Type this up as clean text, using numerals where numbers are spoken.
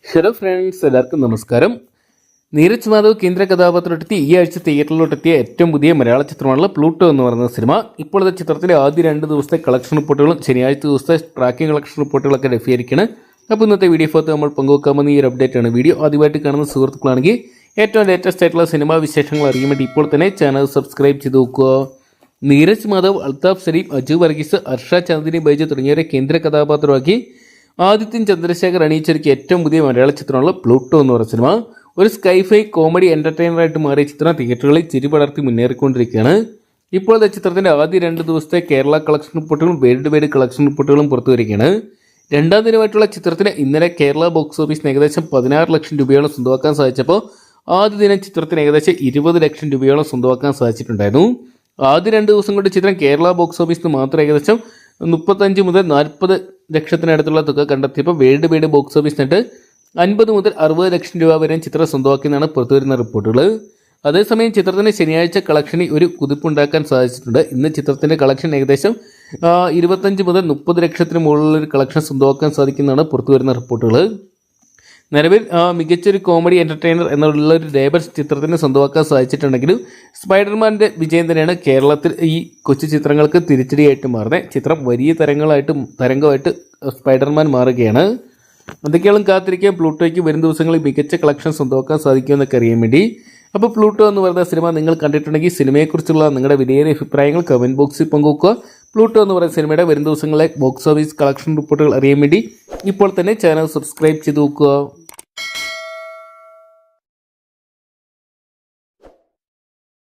Hello friends, എല്ലാവർക്കും നമസ്കാരം. നീരജ് മാധവ് കേന്ദ്ര കഥാപാത്രമെത്തി ഈ ആഴ്ച തിയേറ്ററിലോട്ടെത്തിയ ഏറ്റവും പുതിയ മലയാള ചിത്രമാണുള്ള പ്ലൂട്ടോ എന്ന് പറയുന്ന സിനിമ. ഇപ്പോഴത്തെ ചിത്രത്തിലെ ആദ്യ 2 ദിവസത്തെ കളക്ഷൻ റിപ്പോർട്ടുകളും ശനിയാഴ്ച ദിവസത്തെ ട്രാക്കിംഗ് കളക്ഷൻ റിപ്പോർട്ടുകളൊക്കെ ലഭ്യമായിരിക്കണം. അപ്പോൾ ഇന്നത്തെ വീഡിയോ ഭാഗത്ത് നമ്മൾ പങ്കുവെക്കാമെന്ന ഈ ഒരു അപ്ഡേറ്റ് ആണ്. വീഡിയോ ആദ്യമായിട്ട് കാണുന്ന സുഹൃത്തുക്കളാണെങ്കിൽ ഏറ്റവും ലേറ്റസ്റ്റ് ആയിട്ടുള്ള സിനിമാ വിശേഷങ്ങൾ അറിയാൻ വേണ്ടി ഇപ്പോൾ തന്നെ ചാനൽ സബ്സ്ക്രൈബ് ചെയ്ത് നോക്കുക. നീരജ് മാധവ്, അൽതാഫ് സലീം, അജു വർഗീസ്, ഹർഷ, ചാന്ദിനി ബൈജു തുടങ്ങിയവരെ കേന്ദ്ര കഥാപാത്രമാക്കി ആദിത്യൻ ചന്ദ്രശേഖർ അണിയിച്ചൊരുക്കിയ ഏറ്റവും പുതിയ മലയാള ചിത്രമുള്ള പ്ലൂട്ടോ എന്ന് പറയുന്ന സിനിമ ഒരു സ്കൈഫൈ കോമഡി എൻ്റർടൈനറായിട്ട് മാറിയ ചിത്രം തിയേറ്ററുകളിൽ ചിരി പടർത്തി മുന്നേറിക്കൊണ്ടിരിക്കുകയാണ്. ഇപ്പോഴത്തെ ചിത്രത്തിൻ്റെ ആദ്യ 2 ദിവസത്തെ കേരള കളക്ഷൻ റിപ്പോർട്ടുകളും വേൾഡ് വൈഡ് കളക്ഷൻ റിപ്പോർട്ടുകളും പുറത്തു വരികയാണ്. 2ാം ദിനമായിട്ടുള്ള ചിത്രത്തിന് ഇന്നലെ കേരള ബോക്സ് ഓഫീസിന് ഏകദേശം 16 ലക്ഷം രൂപയോളം സ്വന്തമാക്കാൻ സാധിച്ചപ്പോൾ ആദ്യ ദിനം ചിത്രത്തിന് ഏകദേശം 20 ലക്ഷം രൂപയോളം സ്വന്തമാക്കാൻ സാധിച്ചിട്ടുണ്ടായിരുന്നു. ആദ്യ 2 ദിവസം കൊണ്ട് ചിത്രം കേരള ബോക്സ് ഓഫീസിന് മാത്രം ഏകദേശം 35 മുതൽ 40 ലക്ഷത്തിനടുത്തുള്ള തുക കണ്ടെത്തിയപ്പോൾ വേൾഡ് വൈഡ് ബോക്സ് ഓഫീസിനിട്ട് 50 മുതൽ 60 ലക്ഷം രൂപ വരെ ചിത്രം സ്വന്തമാക്കിയെന്നാണ് പുറത്തുവരുന്ന റിപ്പോർട്ടുകൾ. അതേസമയം ചിത്രത്തിന് ശനിയാഴ്ച കളക്ഷനിൽ ഒരു കുതിപ്പുണ്ടാക്കാൻ സാധിച്ചിട്ടുണ്ട്. ഇന്ന് ചിത്രത്തിൻ്റെ കളക്ഷൻ ഏകദേശം 25 മുതൽ 30 ലക്ഷത്തിന് മുകളിലൊരു കളക്ഷൻ സ്വന്തമാക്കാൻ സാധിക്കുന്നതാണ് പുറത്തുവരുന്ന റിപ്പോർട്ടുകൾ. നിലവിൽ മികച്ചൊരു കോമഡി എൻ്റർടൈനർ എന്നുള്ളൊരു ലേബൽ ചിത്രത്തിന് സ്വന്തമാക്കാൻ സാധിച്ചിട്ടുണ്ടെങ്കിലും സ്പൈഡർമാൻ്റെ വിജയം തന്നെയാണ് കേരളത്തിൽ ഈ കൊച്ചു ചിത്രങ്ങൾക്ക് തിരിച്ചടിയായിട്ട് മാറുന്നത്. ചിത്രം വലിയ തരംഗമായിട്ട് സ്പൈഡർമാൻ മാറുകയാണ്. എന്തൊക്കെയാണ് കാത്തിരിക്കാൻ പ്ലൂട്ടോയ്ക്ക് വരും ദിവസങ്ങളിൽ മികച്ച കളക്ഷൻ സ്വന്തമാക്കാൻ സാധിക്കുമെന്നൊക്കെ അറിയാൻ വേണ്ടി. അപ്പോൾ പ്ലൂട്ടോ എന്ന് പറയുന്ന സിനിമ നിങ്ങൾ കണ്ടിട്ടുണ്ടെങ്കിൽ സിനിമയെക്കുറിച്ചുള്ള നിങ്ങളുടെ വിലയേറിയ അഭിപ്രായങ്ങൾ കമൻറ്റ് ബോക്സിൽ പങ്കുവെക്കുക. പ്ലൂട്ടോ എന്ന് പറയുന്ന സിനിമയുടെ വരും ദിവസങ്ങളിലെ ബോക്സ് ഓഫീസ് കളക്ഷൻ റിപ്പോർട്ടുകൾ അറിയാൻ വേണ്ടി ഇപ്പോൾ തന്നെ ചാനൽ സബ്സ്ക്രൈബ് ചെയ്ത് നോക്കുക.